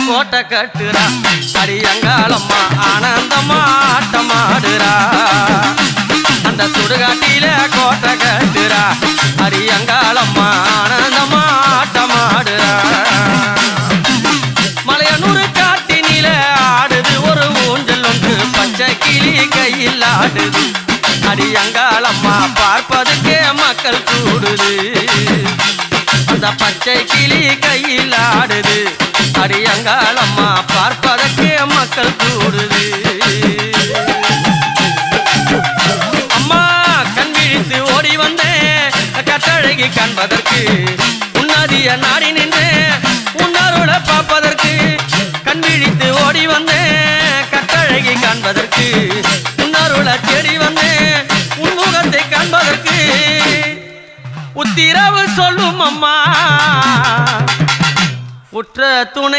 கோட்டை கட்டுறா அடியங்காளம்மா ஆனந்தமா ஆட்டமாடுறா அந்த சுடுகாட்டில கோட்டை கட்டுறா அடியங்காளம்மா ஆனந்தமா ஆட்டமாடுறா மலையனூர் காட்டினில ஆடுது ஒரு ஊஞ்சல் ஒன்று பச்சை கிளி கையில் ஆடுது அடியங்காளம்மா பார்ப்பதுக்கே மக்கள் கூடுது அந்த பச்சை கிளி கையில் ஆடுது அடியங்காளம்மா பார்ப்பதற்கே மக்கள் கூடுது அம்மா கண் விழித்து ஓடி வந்தேன் கட்டழகி காண்பதற்கு உன்னதிய நாடி நின்றேன் உன்னருளை பார்ப்பதற்கு கண் விழித்து ஓடி வந்தேன் கட்டழகி காண்பதற்கு உன்னருளை தேடி வந்தேன் உன்முகத்தை காண்பதற்கு உத்திரவு சொல்லும் அம்மா உற்ற துணை